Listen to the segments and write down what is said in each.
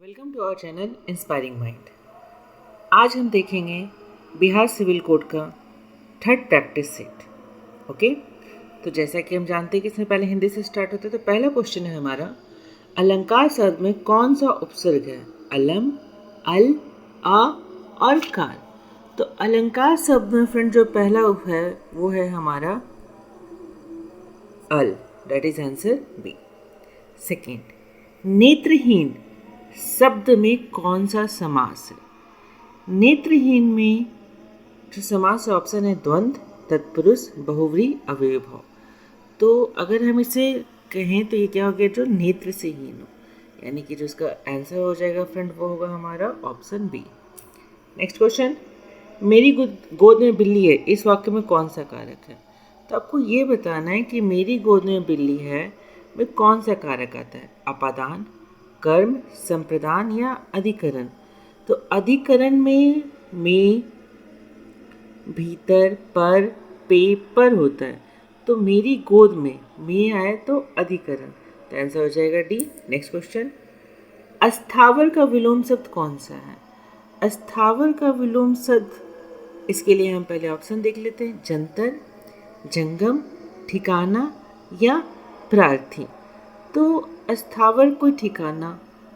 Welcome to our channel inspiring mind. आज हम देखेंगे बिहार सिविल कोड का थर्ड प्रैक्टिस सेट। ओके, तो जैसा कि हम जानते हैं कि इसमें पहले हिंदी से स्टार्ट होता है, तो पहला क्वेश्चन है हमारा, अलंकार शब्द में कौन सा उपसर्ग है? अलम, अल, आ और कार। तो अलंकार शब्द में फ्रेंड जो पहला उप है वो है हमारा अल, that is answer B. Second, नेत्रहीन शब्द में कौन सा समास है? नेत्रहीन में जो समास है ऑप्शन है द्वंद्व, तत्पुरुष, बहुव्रीहि, अव्ययभाव। तो अगर हम इसे कहें तो ये क्या हो गया, जो नेत्र से हीन हो, यानी कि जो इसका आंसर हो जाएगा फ्रेंड वो होगा हमारा ऑप्शन बी। नेक्स्ट क्वेश्चन, मेरी गोद में बिल्ली है, इस वाक्य में कौन सा कारक है? तो आपको ये बताना है कि मेरी गोद में बिल्ली है में कौन सा कारक आता है? अपादान, कर्म, संप्रदान या अधिकरण? तो अधिकरण में भीतर, पर, पे, पर होता है। तो मेरी गोद में आए तो अधिकरण, तो आंसर हो जाएगा डी। नेक्स्ट क्वेश्चन, अस्थावर का विलोम शब्द कौन सा है? अस्थावर का विलोम शब्द, इसके लिए हम पहले ऑप्शन देख लेते हैं, जंतर, जंगम, ठिकाना या प्रार्थी। तो अस्थावर कोई ठिकाना,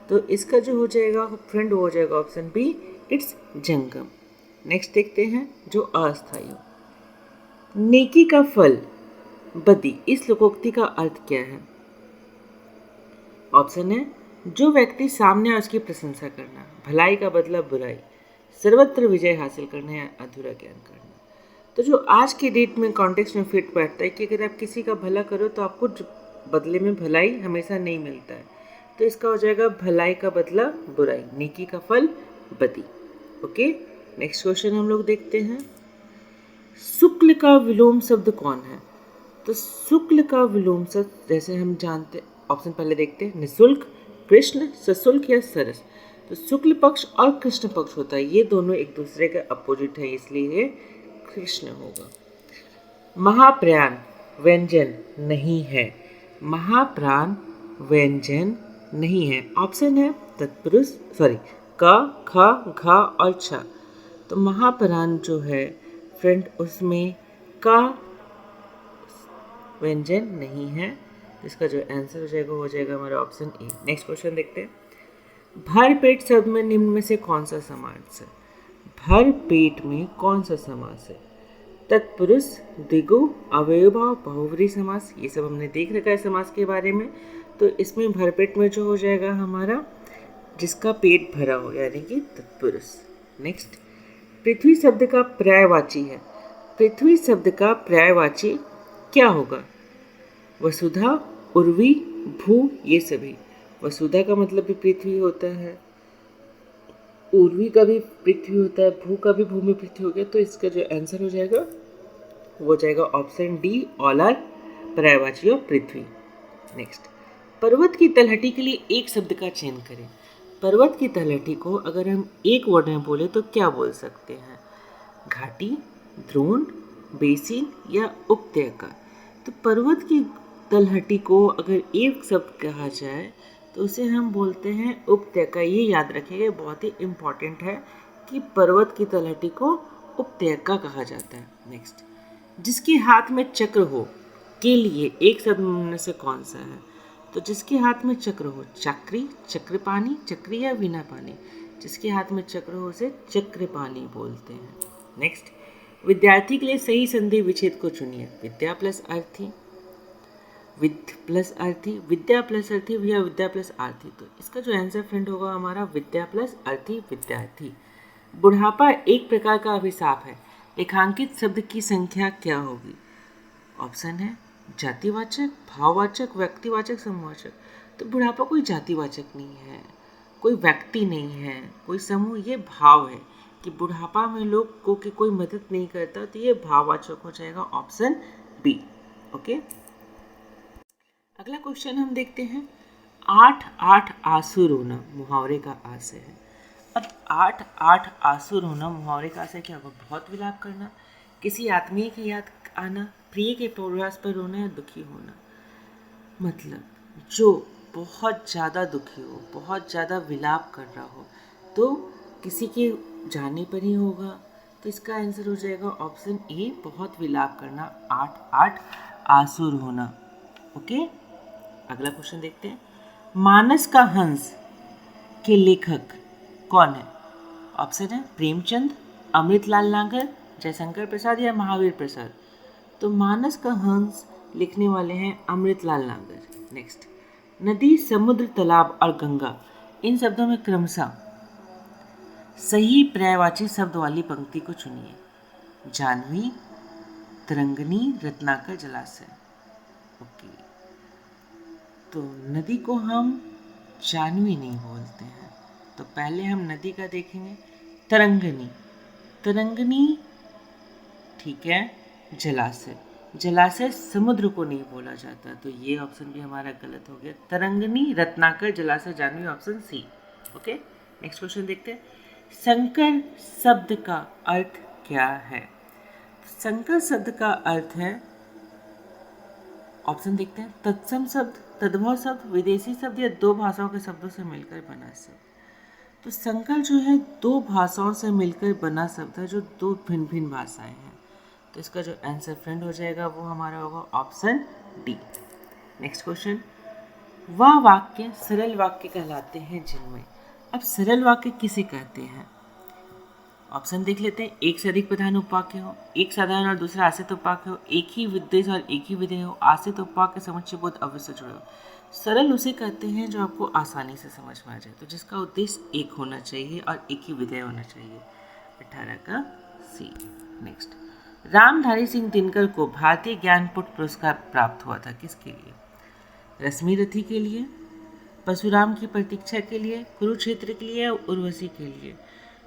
तो इसका जो हो जाएगा फ्रेंड वो हो जाएगा ऑप्शन बी, इट्स जंगम। नेक्स्ट देखते हैं जो अस्थायी, नेकी का फल बदी, इस लोकोक्ति का अर्थ क्या है? ऑप्शन है, जो व्यक्ति सामने है उसकी प्रशंसा करना, भलाई का बदला बुराई, सर्वत्र विजय हासिल करना या अधूरा ज्ञान करना। तो जो आज के डेट में कॉन्टेक्स्ट में फिट बैठता है कि अगर आप किसी का भला करो तो आपको बदले में भलाई हमेशा नहीं मिलता है, तो इसका हो जाएगा भलाई का बदला बुराई, नेकी का फल बदी। ओके, नेक्स्ट क्वेश्चन हम लोग देखते हैं, शुक्ल का विलोम शब्द कौन है? तो शुक्ल का विलोम शब्द जैसे हम जानते, ऑप्शन पहले देखते हैं, निःशुल्क, कृष्ण, सशुल्क या सरस। तो शुक्ल पक्ष और कृष्ण पक्ष होता है, ये दोनों एक दूसरे के अपोजिट है, इसलिए ये कृष्ण होगा। महाप्राण व्यंजन नहीं है, महाप्राण व्यंजन नहीं है, ऑप्शन है तत्पुरुष, सॉरी, क, ख, घ और छ। तो महाप्राण जो है फ्रेंड उसमें का व्यंजन नहीं है, इसका जो आंसर हो जाएगा वो हो जाएगा हमारा ऑप्शन ए। नेक्स्ट क्वेश्चन देखते हैं, भर पेट शब्द में निम्न में से कौन सा समास है? भर पेट में कौन सा समास है? तत्पुरुष, द्विगु, अव्ययभाव, बहुव्रीहि समास, ये सब हमने देख रखा है समास के बारे में। तो इसमें भरपेट में जो हो जाएगा हमारा, जिसका पेट भरा हो, यानी कि तत्पुरुष। नेक्स्ट, पृथ्वी शब्द का पर्यायवाची है, पृथ्वी शब्द का पर्यायवाची क्या होगा? वसुधा, उर्वी, भू, ये सभी। वसुधा का मतलब भी पृथ्वी होता है, उर्वी का भी पृथ्वी होता है, भू का भी भूमि पृथ्वी हो गया, तो इसका जो आंसर हो जाएगा वो हो जाएगा ऑप्शन डी, ऑल आर पर्यायवाची ऑफ पृथ्वी। नेक्स्ट, पर्वत की तलहटी के लिए एक शब्द का चयन करें। पर्वत की तलहटी को अगर हम एक वर्ड में बोले तो क्या बोल सकते हैं? घाटी, द्रोण, बेसिन या उपत्यका। तो पर्वत की तलहटी को अगर एक शब्द कहा जाए तो उसे हम बोलते हैं उपत्यका। ये याद रखिएगा, बहुत ही इम्पॉर्टेंट है कि पर्वत की तलहटी को उपत्यका कहा जाता है। नेक्स्ट, जिसके हाथ में चक्र हो के लिए एक शब्द में से कौन सा है? तो जिसके हाथ में चक्र हो, चक्री, चक्रपाणी, चक्री या वीणा पानी। जिसके हाथ में चक्र हो उसे चक्रपाणी बोलते हैं। नेक्स्ट, विद्यार्थी के लिए सही संधि विच्छेद को चुनिए। विद्या प्लस अर्थी, विद प्लस अर्थी, विद्या प्लस अर्थी या विद्या प्लस आर्थी। तो इसका जो आंसर फ्रेंड होगा हमारा विद्या प्लस अर्थी, विद्यार्थी। बुढ़ापा एक प्रकार का अभिशाप है, रेखांकित शब्द की संख्या क्या होगी? ऑप्शन है जातिवाचक, भाववाचक, व्यक्तिवाचक, समूहवाचक। तो बुढ़ापा कोई जातिवाचक नहीं है, कोई व्यक्ति नहीं है, कोई समूह, ये भाव है कि बुढ़ापा में लोग को की कोई मदद नहीं करता, तो ये भाववाचक हो जाएगा ऑप्शन बी। ओके, अगला क्वेश्चन हम देखते हैं, 8 आंसू रोना मुहावरे का आशय है। अब 8 आंसू रोना मुहावरे का आशय क्या होगा? बहुत विलाप करना, किसी आत्मीय की याद आना, प्रिय के प्रयास पर रोना या दुखी होना। मतलब जो बहुत ज़्यादा दुखी हो, बहुत ज़्यादा विलाप कर रहा हो, तो किसी के जाने पर ही होगा। तो इसका आंसर हो जाएगा ऑप्शन ए, बहुत विलाप करना, 8 आसुर होना। ओके, अगला क्वेश्चन देखते हैं। मानस का हंस के लेखक कौन है? ऑप्शन है प्रेमचंद, अमृतलाल नागर, जयशंकर प्रसाद या महावीर प्रसाद। तो मानस का हंस लिखने वाले हैं अमृतलाल नागर। नेक्स्ट, नदी, समुद्र, तालाब और गंगा, इन शब्दों में क्रमशः सही पर्यायवाची शब्द वाली पंक्ति को चुनिए। जाह्नवी, तरंगनी, रत्नाकर, जलाशय। ओके, तो नदी को हम जाह्नवी नहीं बोलते हैं, तो पहले हम नदी का देखेंगे। तरंगनी, तरंगनी ठीक है। जलाशय, जलाशय समुद्र को नहीं बोला जाता, तो ये ऑप्शन भी हमारा गलत हो गया। तरंगनी, रत्नाकर, जलाशय, जाह्नवी, option C. Okay, next question देखते हैं। संकर शब्द का अर्थ क्या है? संकर शब्द का अर्थ है, ऑप्शन देखते हैं, तत्सम शब्द, तद्भव शब्द, विदेशी शब्द या दो भाषाओं के शब्दों से मिलकर बना शब्द। तो संकर जो है दो भाषाओं से मिलकर बना शब्द है, जो दो भिन्न भिन्न भाषाएं हैं। तो इसका जो आंसर फ्रेंड हो जाएगा वो हमारा होगा ऑप्शन डी। नेक्स्ट क्वेश्चन, वह वाक्य सरल वाक्य कहलाते हैं जिनमें, अब सरल वाक्य किसे कहते हैं? ऑप्शन देख लेते हैं। एक से अधिक प्रधान उपवाक्य हो, एक साधारण और दूसरा आश्रित उपवाक्य हो, एक ही उद्देश्य और एक ही विधेय हो, आश्रित उपवाक्य समुच्चय बोध अवश्य से जुड़े हो। सरल उसे कहते हैं जो आपको आसानी से समझ में आ जाए, तो जिसका उद्देश्य एक होना चाहिए और एक ही विधेय होना चाहिए। 18 का सी। नेक्स्ट, रामधारी सिंह दिनकर को भारतीय ज्ञानपीठ पुरस्कार प्राप्त हुआ था, किसके लिए? रश्मिरथी के लिए, परशुराम की प्रतीक्षा के लिए, कुरुक्षेत्र के लिए, उर्वशी के लिए।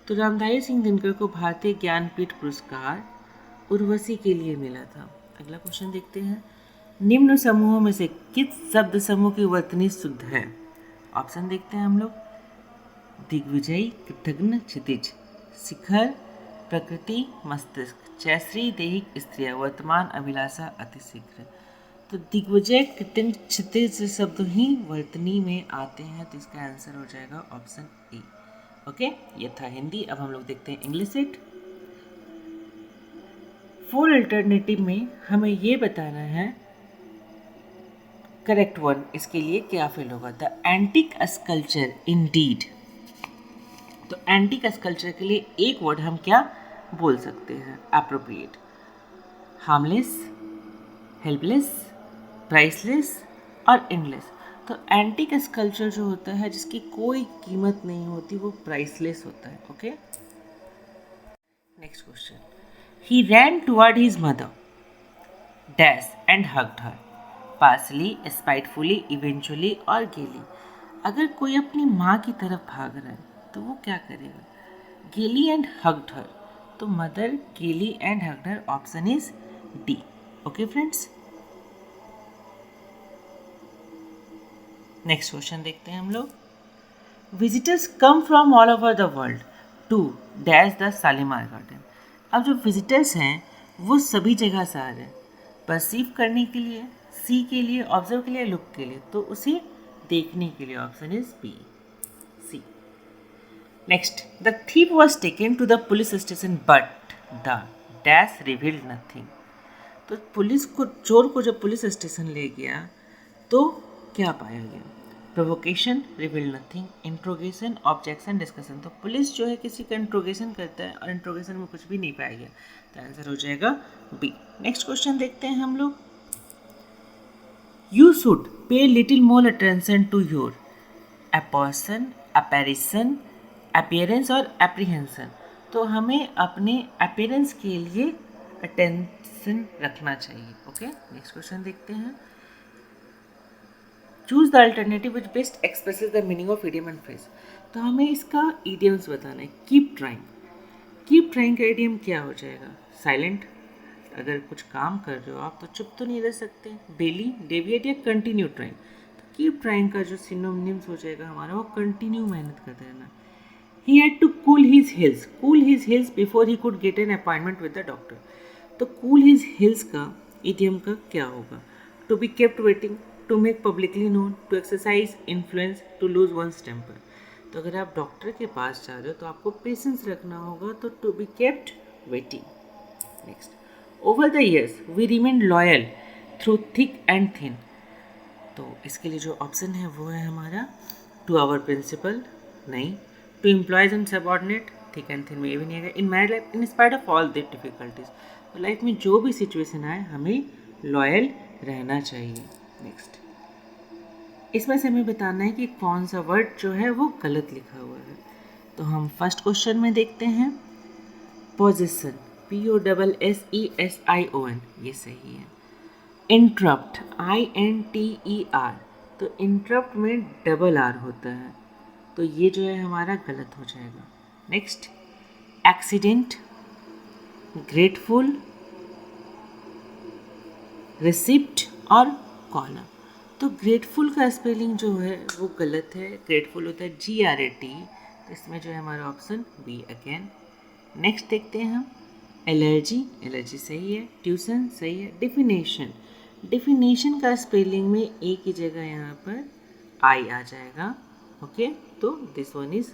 तो रामधारी सिंह दिनकर को भारतीय ज्ञानपीठ पुरस्कार उर्वशी के लिए मिला था। अगला क्वेश्चन देखते हैं। निम्न समूहों में से किस शब्द समूह की वर्तनी शुद्ध है? ऑप्शन देखते हैं हम लोग। दिग्विजयी, कृतघ्न, क्षितिज, शिखर, प्रकृति, मस्तिष्क, चैश्री, दैहिक, स्त्रिया, वर्तमान, अभिलाषा, अतिशीघ्र। तो दिग्विजय, कृतघ्न, क्षितिज शब्द ही वर्तनी में आते हैं, तो इसका आंसर हो जाएगा ऑप्शन ए। ओके, ये था हिंदी। अब हम लोग देखते हैं इंग्लिश सेट। 4 अल्टरनेटिव में हमें ये बताना है करेक्ट वन, इसके लिए क्या फेल होगा? The antique sculpture Indeed. तो एंटिक स्कल्पचर के लिए एक वर्ड हम क्या बोल सकते हैं? एप्रोप्रिएट, हार्मलेस, हेल्पलेस, प्राइसलेस और एंडलेस। तो एंटिक स्कल्पचर जो होता है जिसकी कोई कीमत नहीं होती वो प्राइसलेस होता है। Okay, next question. He ran toward his mother dash and hugged her, partially, spitefully, eventually और गेली। अगर कोई अपनी माँ की तरफ भाग रहा है तो वो क्या करेगा? गेली एंड हग्ड हर। तो mother, gaily and hugged her, option is D. Okay friends, next question देखते हैं हम लोग। Visitors come from all over the world to dash the Shalimar garden. अब जो विजिटर्स हैं वो सभी जगह से आ रहे हैं, परसीव करने के लिए, सी के लिए, ऑब्जर्व के लिए, लुक के लिए, तो उसे देखने के लिए। Option is B, C. Next, the thief was taken to the police station but the dash revealed nothing. तो पुलिस को, चोर को जब पुलिस स्टेशन ले गया तो क्या पाया गया? Provocation, reveal nothing, interrogation, objection, discussion. तो पुलिस जो है किसी का इंट्रोगेशन करता है और इंट्रोगेशन में कुछ भी नहीं पाया गया, तो आंसर हो जाएगा बी। नेक्स्ट क्वेश्चन देखते हैं हम लोग। You should pay little more attention to your एपर्सन, अपैरिशन, अपीयरेंस और एप्रीहेंशन। तो हमें अपने अपीयरेंस के लिए अटेंशन रखना चाहिए। ओके, नेक्स्ट क्वेश्चन देखते हैं। Choose the alternative which best expresses the meaning of idiom and phrase. तो हमें इसका इडियम्स बताना है। कीप ट्राइंग, कीप ट्राइंग का इडियम क्या हो जाएगा? साइलेंट, अगर कुछ काम कर रहे हो आप तो चुप तो नहीं रह सकते। बेली, डेविएट या कंटिन्यू ट्राइंग। तो कीप ट्राइंग का जो सिनोनिम्स हो जाएगा हमारा वो कंटिन्यू मेहनत करते रहना। He had to cool his heels, cool his heels before he could get an appointment with the doctor. तो कूल हिज हिल्स का इडियम का क्या होगा? To be kept waiting, to make publicly known, to exercise influence, to lose one's temper. तो अगर आप doctor के पास जा रहे हो तो आपको पेशेंस रखना होगा, तो to be kept waiting. Next, over the years we remain loyal through thick and thin. तो इसके लिए जो ऑप्शन है वो है हमारा टू आवर प्रिंसिपल, नहीं, to employees and subordinate, thick and thin में ये भी नहीं आएगा, in my life in spite of all the difficulties. तो लाइफ में जो भी सिचुएशन आए हमें लॉयल रहना चाहिए। नेक्स्ट, इसमें से हमें बताना है कि कौन सा वर्ड जो है वो गलत लिखा हुआ है। तो हम फर्स्ट क्वेश्चन में देखते हैं, पोजिशन, POSSESION, ये सही है। इंटरप्ट, INTER, तो इंटरप्ट में डबल आर होता है, तो ये जो है हमारा गलत हो जाएगा। नेक्स्ट, एक्सीडेंट, ग्रेटफुल, रिसिप्ट और कॉलम। तो ग्रेटफुल का स्पेलिंग जो है वो गलत है, ग्रेटफुल होता है GRAT, तो इसमें जो है हमारा ऑप्शन बी अगेन। नेक्स्ट देखते हैं हम, एलर्जी, एलर्जी सही है, ट्यूशन सही है, डिफिनेशन, डिफिनेशन का स्पेलिंग में ए की जगह यहाँ पर आई आ जाएगा, ओके, तो this one is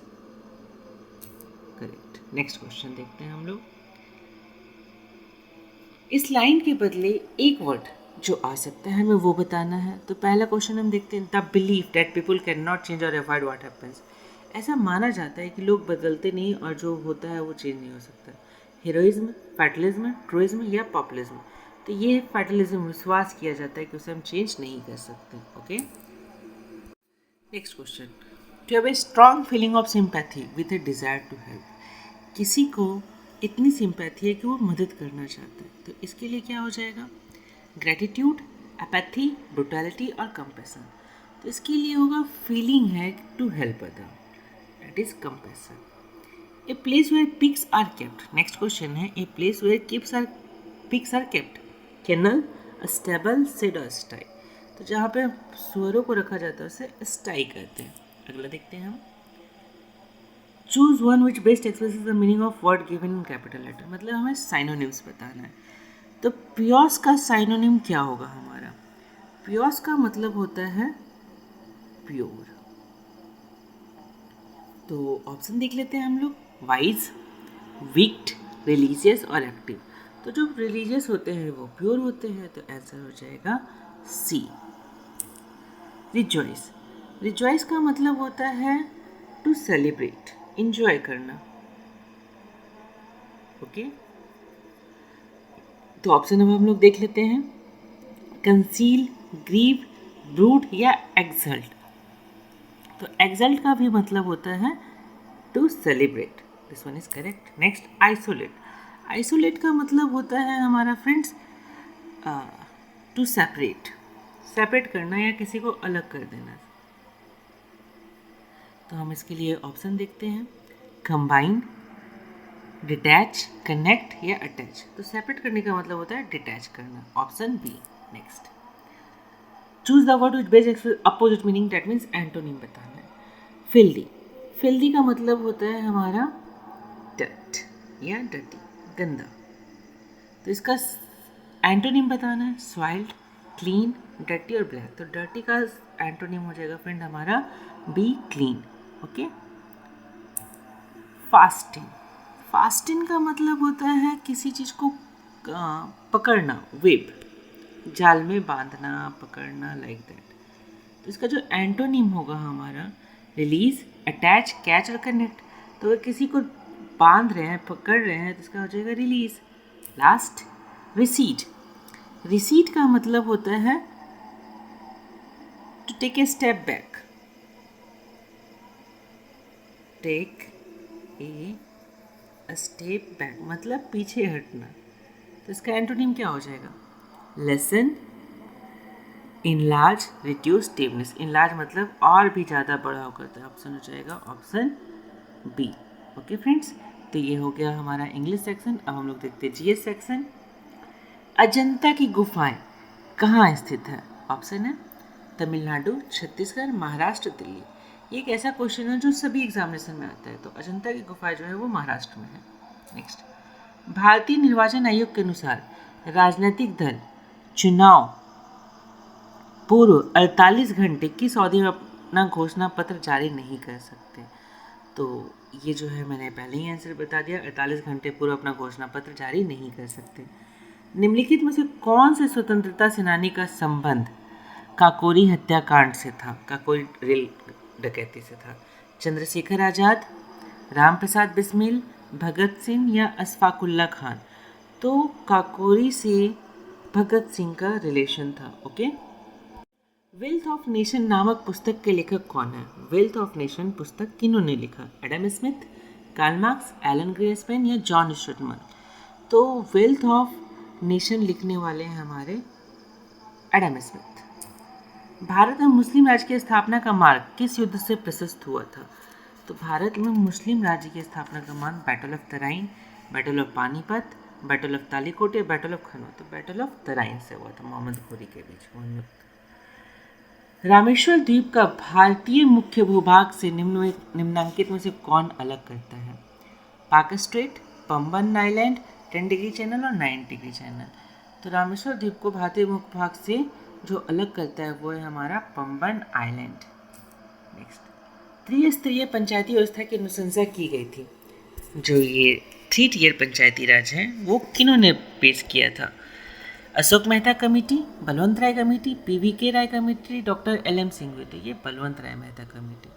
correct. Next question देखते हैं हम लोग, इस लाइन के बदले एक वर्ड जो आ सकता है हमें वो बताना है। तो पहला क्वेश्चन हम देखते हैं, the belief that people can not change और अवॉइड व्हाट हैपेंस। ऐसा माना जाता है कि लोग बदलते नहीं और जो होता है वो चेंज नहीं हो सकता। हीरोइज्म, फैटलिज्म, ट्रूइज्म या पॉपुलिज्म। तो ये फैटलिज्म, विश्वास किया जाता है कि उसे हम चेंज नहीं कर सकते। Okay, next question, to have a strong feeling of sympathy with a desire to help. किसी को इतनी सिंपैथी है कि वो मदद करना चाहता है, तो इसके लिए क्या हो जाएगा, ग्रेटिट्यूड, एपैथी, ब्रुटैलिटी और कंपैशन। तो इसके लिए होगा फीलिंग है to help other, that is compassion. A place where pigs are kept, next question है, a place where pigs are kept, kennel, stable, shed और स्टाई। तो जहाँ पे सुअरों को रखा जाता है उसे स्टाई कहते हैं। अगला देखते हैं हम, choose one which best expresses the meaning of word given in capital letter. मतलब हमें साइनोनिम्स बताना है। तो पियोस का साइनोनिम क्या होगा हमारा, पियोस का मतलब होता है प्योर। तो ऑप्शन देख लेते हैं हम लोग, वाइज, विक्ड, रिलीजियस और एक्टिव। तो जो रिलीजियस होते हैं वो प्योर होते हैं, तो आंसर हो जाएगा सी। रिजॉइस, रिजॉइस का मतलब होता है टू सेलिब्रेट, इंजॉय करना। ओके, तो ऑप्शन अब हम लोग देख लेते हैं, कंसील, ग्रीव, ब्रूड या एक्सल्ट। तो एक्सल्ट का भी मतलब होता है to celebrate, this one is correct. Next, isolate, isolate का मतलब होता है हमारा फ्रेंड्स टू सेपरेट, सेपरेट करना या किसी को अलग कर देना। तो हम इसके लिए ऑप्शन देखते हैं, कंबाइन, डिटैच, कनेक्ट या अटैच। तो सेपरेट करने का मतलब होता है डिटैच करना, option B. Next, choose the word which best opposite meaning, that means antonym बताना है। फिल्दी, फिल्दी का मतलब होता है हमारा डर्ट या डर्टी, गंदा। तो इसका एंटोनिम बताना है, सॉइल्ड, क्लीन, डर्टी और ब्लैक। तो डर्टी का एंटोनिम हो जाएगा फ्रेंड हमारा B, clean. Okay, fasting, fasting का मतलब होता है किसी चीज़ को पकड़ना, वेब, जाल में बांधना, पकड़ना, लाइक दैट। तो इसका जो एंटोनिम होगा हमारा, रिलीज, अटैच, कैच और कनेक्ट। तो अगर किसी को बांध रहे हैं, पकड़ रहे हैं, तो इसका हो जाएगा रिलीज। लास्ट, रिसीट, रिसीट का मतलब होता है to take a step back, take a step back मतलब पीछे हटना। तो इसका एंटोनिम क्या हो जाएगा, lessen, enlarge, reduce, stableness. Enlarge मतलब और भी ज़्यादा बड़ा होकर, तो ऑप्शन हो जाएगा ऑप्शन बी। ओके फ्रेंड्स, तो ये हो गया हमारा इंग्लिश सेक्शन। अब हम लोग देखते हैं जीएस सेक्शन। अजंता की गुफाएं कहाँ स्थित है? ऑप्शन है तमिलनाडु, छत्तीसगढ़, महाराष्ट्र, दिल्ली। ये एक ऐसा क्वेश्चन है जो सभी एग्जामिनेशन में आता है। तो अजंता की गुफा जो है वो महाराष्ट्र में है। नेक्स्ट, भारतीय निर्वाचन आयोग के अनुसार राजनीतिक दल चुनाव पूर्व 48 घंटे किस अवधि में अपना घोषणा पत्र जारी नहीं कर सकते। तो ये जो है मैंने पहले ही आंसर बता दिया, 48 घंटे पूर्व अपना घोषणा पत्र जारी नहीं कर सकते। निम्नलिखित में से कौन से स्वतंत्रता सेनानी का संबंध काकोरी हत्याकांड से था, काकोरी रेल डकैती से था? चंद्रशेखर आज़ाद, रामप्रसाद बिस्मिल, भगत सिंह या अशफाकुल्ला खान? तो काकोरी से भगत सिंह का रिलेशन था। ओके। वेल्थ ऑफ नेशन नामक पुस्तक के लेखक कौन है? वेल्थ ऑफ नेशन पुस्तक किन्होंने लिखा? Adam Smith, Karl Marx, Alan Grossman या जॉन स्टुअर्ट? तो वेल्थ ऑफ नेशन लिखने वाले हैं हमारे एडम स्मिथ। भारत में मुस्लिम राज्य की स्थापना का मार्ग किस युद्ध से प्रशस्त हुआ था? तो भारत में मुस्लिम राज्य की स्थापना का मार्ग battle of Tarain, battle of Panipat, battle of Talikota या बैटल ऑफ खनौत? तो बैटल ऑफ तराइन से हुआ था, मोहम्मद घोरी के बीच। रामेश्वर द्वीप का भारतीय मुख्य भूभाग से निम्नलिखित में से कौन अलग करता है? पाक straight, Pamban island, 10 degree channel और 9 डिग्री चैनल? तो रामेश्वर द्वीप को भारतीय मुख्य भाग से जो अलग करता है वो है हमारा पंबन आइलैंड। नेक्स्ट, त्रिस्तरीय पंचायती व्यवस्था की अनुशंसा की गई थी। जो ये 3 टियर पंचायती राज है वो किन्होंने पेश किया था? Ashok Mehta committee, Balwant Rai committee, PVK Rai committee, doctor LM Singhvi? तो ये Balwant Rai Mehta committee.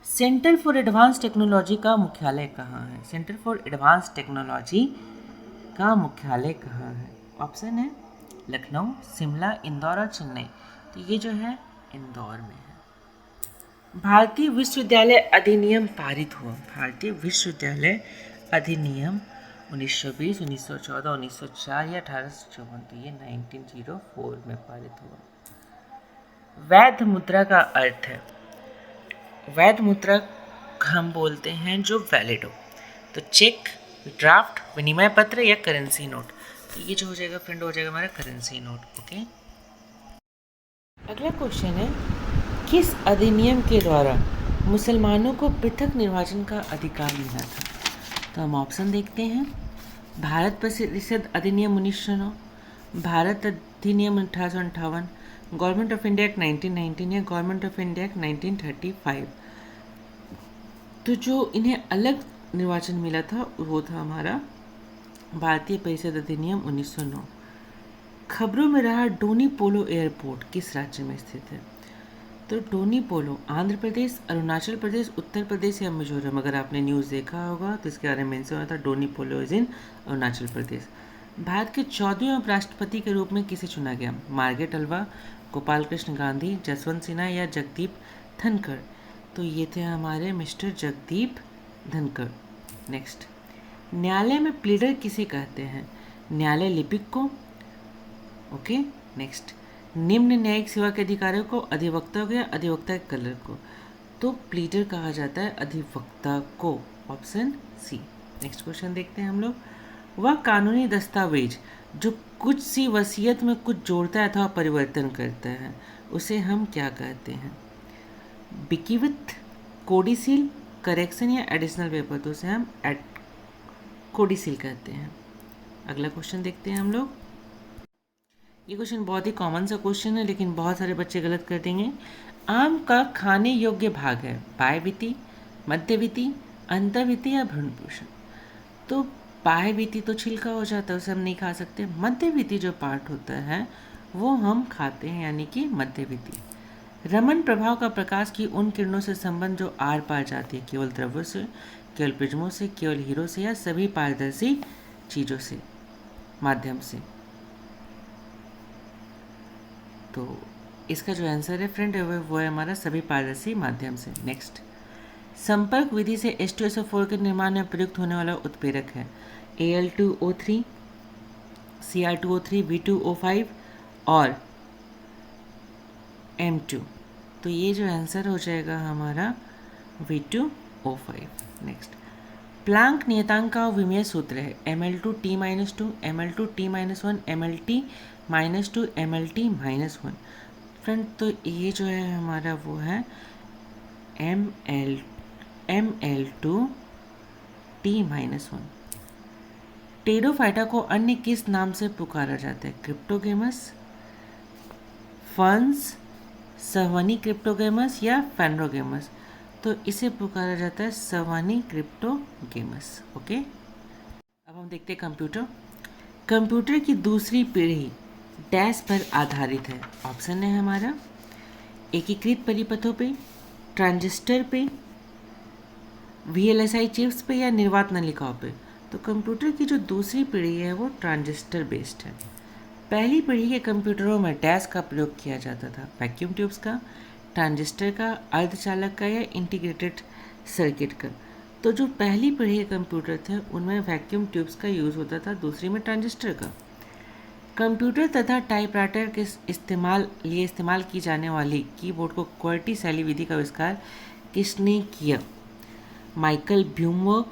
Centre for advance technology का मुख्यालय कहाँ है? सेंटर फॉर एडवांस टेक्नोलॉजी का मुख्यालय कहाँ है? ऑप्शन है लखनऊ, शिमला, इंदौर और चेन्नई। तो ये जो है इंदौर में है। भारतीय विश्वविद्यालय अधिनियम पारित हुआ। भारतीय विश्वविद्यालय अधिनियम 1920, 1914, 1904 या 1854? तो ये 1904 में पारित हुआ। वैध मुद्रा का अर्थ है, वैध मुद्रा हम बोलते हैं जो वैलिड हो। तो चेक, ड्राफ्ट, विनिमय पत्र या करेंसी नोट? तो ये जो हो जाएगा फ्रेंड हो जाएगा हमारा करेंसी नोट। ओके। अगला क्वेश्चन है, किस अधिनियम के द्वारा मुसलमानों को पृथक निर्वाचन का अधिकार मिला था? तो हम ऑप्शन देखते हैं। भारत परिषद अधिनियम 1909, भारत अधिनियम 1858, गवर्नमेंट ऑफ इंडिया एक्ट 1919 या गवर्नमेंट ऑफ इंडिया एक्ट 1935? तो जो इन्हें अलग निर्वाचन मिला था वो था हमारा भारतीय परिषद अधिनियम 1909। खबरों में रहा डोनी पोलो एयरपोर्ट किस राज्य में स्थित है? तो डोनी पोलो आंध्र प्रदेश, अरुणाचल प्रदेश, उत्तर प्रदेश या मिजोरम? अगर आपने न्यूज़ देखा होगा तो इसके बारे में मेंशन हुआ था, डोनी पोलो इज इन अरुणाचल प्रदेश। भारत के 14वें उपराष्ट्रपति के रूप में किसे चुना गया? मार्गरेट अल्वा, गोपाल कृष्ण गांधी, जसवंत सिन्हा या जगदीप धनखड़? तो ये थे हमारे मिस्टर जगदीप धनखड़। नेक्स्ट, न्यायालय में प्लीडर किसे कहते हैं? न्यायालय लिपिक को। ओके। नेक्स्ट, निम्न न्यायिक सेवा के अधिकारियों को अधिवक्ता को या अधिवक्ता के क्लर्क को? तो प्लीडर कहा जाता है अधिवक्ता को, ऑप्शन सी। नेक्स्ट क्वेश्चन देखते हैं हम लोग। वह कानूनी दस्तावेज जो कुछ सी वसीयत में कुछ जोड़ता है अथवा परिवर्तन करता है उसे हम क्या कहते हैं? बिकीविथ, कोडिसील, करेक्शन या एडिशनल पेपर? तो उसे हम कोडिसील कहते हैं। अगला क्वेश्चन देखते हैं हम लोग। ये क्वेश्चन बहुत ही कॉमन सा क्वेश्चन है लेकिन बहुत सारे बच्चे गलत कर देंगे। आम का खाने योग्य भाग है बाह्यवीति, मध्यवीति, अंतर्वीति या भ्रूणपोषण? तो बाह्यवीति तो छिलका हो जाता है, उसे हम नहीं खा सकते। मध्यवीति जो पार्ट होता है वो हम खाते हैं, यानी कि मध्यवीति। रमन प्रभाव का प्रकाश की उन किरणों से संबंध जो आर पार जाती है, केवल द्रव्यों से, केवल प्रिज्मों से, केवल हीरो से या सभी पारदर्शी चीज़ों से, माध्यम से? तो इसका जो आंसर है फ्रेंड वो है हमारा सभी पारदर्शी माध्यम से। नेक्स्ट, संपर्क विधि से H2SO4 के निर्माण में प्रयुक्त होने वाला उत्प्रेरक है Al2O3, Cr2O3, V2O5 और M2? तो ये जो आंसर हो जाएगा हमारा V2O5। नेक्स्ट, प्लांक नियतांक का विमेय सूत्र है Ml2T-2, Ml2T-1, Mlt-2, Mlt-1। Friend तो ये जो है हमारा वो है Ml2T-1। टेरोफाइटा को अन्य किस नाम से पुकारा जाता है? क्रिप्टोगेमस, फंस, सवानी क्रिप्टोगेमस या फैनरोगेमस, तो इसे पुकारा जाता है सवानी क्रिप्टोगेमस। ओके, अब हम देखते हैं कंप्यूटर। कंप्यूटर की दूसरी पीढ़ी डैश पर आधारित है। ऑप्शन है हमारा एकीकृत परिपथों पे, ट्रांजिस्टर पे, VLSI चिप्स पे या निर्वात नलिकाओं पे। तो कंप्यूटर की जो दूसरी पीढ़ी है वो ट्रांजिस्टर बेस्ड है। पहली पीढ़ी के कंप्यूटरों में डैश का प्रयोग किया जाता था, वैक्यूम ट्यूब्स का, ट्रांजिस्टर का, अर्धचालक का या इंटीग्रेटेड सर्किट का। तो जो पहली पीढ़ी के कंप्यूटर थे उनमें वैक्यूम ट्यूब्स का यूज़ होता था, दूसरी में ट्रांजिस्टर का। कंप्यूटर तथा टाइपराइटर के इस्तेमाल की जाने वाली कीबोर्ड को क्वर्टी शैली विधि का आविष्कार किसने किया? माइकल ब्लूमबर्ग,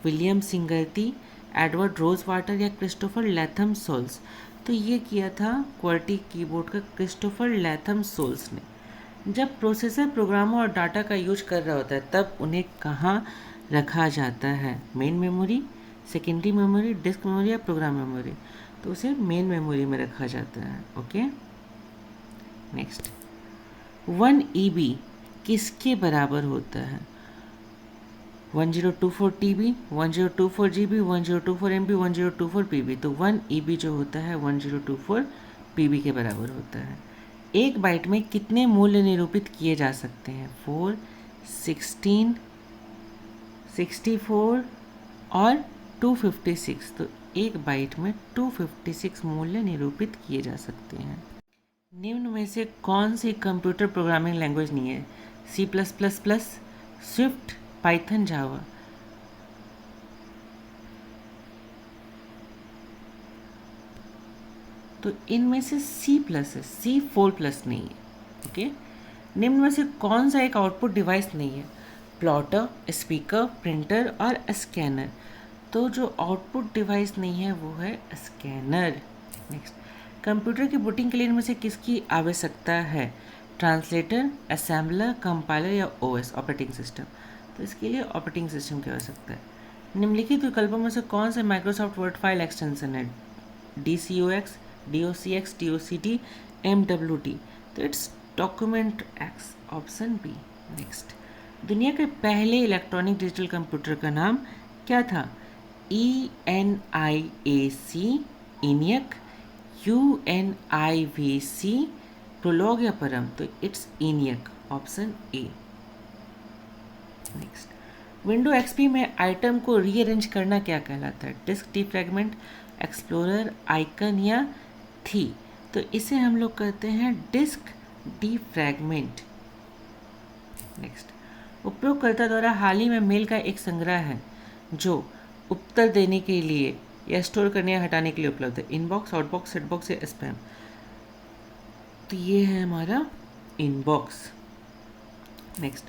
विलियम सिंगर्टी, एडवर्ड रोजवाटर या क्रिस्टोफर लैथम सोल्स। तो ये किया था क्वर्टी कीबोर्ड का क्रिस्टोफर लैथम सोल्स ने। जब प्रोसेसर प्रोग्रामों और डाटा का यूज कर रहा होता है तब उन्हें कहाँ रखा जाता है? Main memory, secondary memory, disk memory या प्रोग्राम मेमोरी। तो उसे मेन मेमोरी में रखा जाता है। ओके, नेक्स्ट 1 EB किसके बराबर होता है? 1024 TB, 1024 GB, 1024 MB, 1024 PB। तो 1 EB जो होता है 1024 PB के बराबर होता है। एक बाइट में कितने मूल्य निरूपित किए जा सकते हैं? 4, 16, 64 और 256। तो एक बाइट में 256 मूल्य निरूपित किए जा सकते हैं। निम्न में से कौन सी कंप्यूटर प्रोग्रामिंग लैंग्वेज नहीं है? C++, स्विफ्ट, पाइथन, जावा। तो इनमें से C+ है, C4+ नहीं है। ओके, निम्न में से कौन सा एक आउटपुट डिवाइस नहीं है? प्लॉटर, स्पीकर, प्रिंटर और स्कैनर। तो जो आउटपुट डिवाइस नहीं है वो है स्कैनर। नेक्स्ट, कंप्यूटर की बूटिंग के लिए इनमें से किसकी आवश्यकता है? ट्रांसलेटर, असेंबलर, कंपाइलर या OS, ऑपरेटिंग सिस्टम। तो इसके लिए ऑपरेटिंग सिस्टम की आवश्यकता है। निम्नलिखित विकल्पों में से कौन सा माइक्रोसॉफ्ट वर्ड फाइल एक्सटेंशन है? DCOX, DOCX, DOCT, MWT। तो it's document X, option B. Next, दुनिया के पहले इलेक्ट्रॉनिक डिजिटल कंप्यूटर का नाम क्या था? ENIAC, ENIAC, UNIVC, प्रोलॉग या परम। तो it's ENIAC, option A. Next, window XP में आइटम को रीअरेंज करना क्या कहलाता है? डिस्क डीफ्रैगमेंट, एक्सप्लोरर, आइकन या थी। तो इसे हम लोग कहते हैं डिस्क डीफ्रैगमेंट। नेक्स्ट, उपयोगकर्ता द्वारा हाल ही में मेल का एक संग्रह है जो उत्तर देने के लिए या स्टोर करने या हटाने के लिए उपलब्ध है। इनबॉक्स, आउटबॉक्स, सेटबॉक्स या स्पैम। तो ये है हमारा inbox. Next,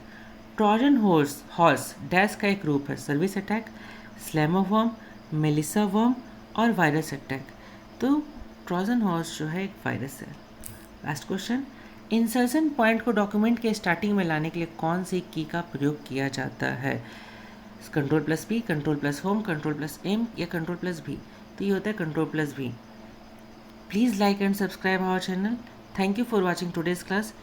Trojan horse dash का एक रूप है। Service attack, slammer worm, Melissa worm और वायरस अटैक। तो ट्रोजन हॉर्स जो है एक वायरस है। लास्ट क्वेश्चन, इंसर्शन पॉइंट को डॉक्यूमेंट के स्टार्टिंग में लाने के लिए कौन सी की का प्रयोग किया जाता है? Ctrl+P, Ctrl+Home, Ctrl+M या Ctrl+V। तो ये होता है Ctrl+V। Please like and subscribe our channel. Thank you for watching today's class.